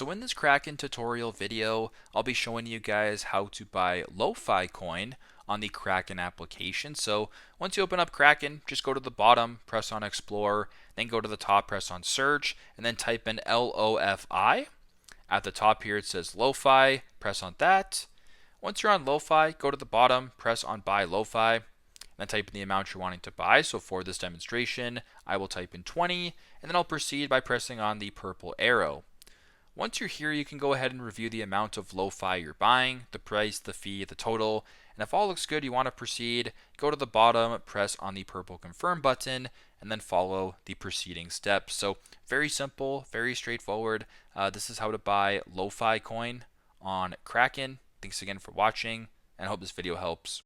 So in this Kraken tutorial video, I'll be showing you guys how to buy LOFI coin on the Kraken application. So once you open up Kraken, just go to the bottom, press on Explore, then go to the top, press on Search, and then type in LOFI. At the top here it says LOFI, press on that. Once you're on LOFI, go to the bottom, press on Buy LOFI, then type in the amount you're wanting to buy. So for this demonstration, I will type in 20, and then I'll proceed by pressing on the purple arrow. Once you're here, you can go ahead and review the amount of LOFI you're buying, the price, the fee, the total, and if all looks good, you want to proceed, go to the bottom, press on the purple confirm button, and then follow the preceding steps. So very simple, very straightforward. This is how to buy LOFI coin on Kraken. Thanks again for watching, and I hope this video helps.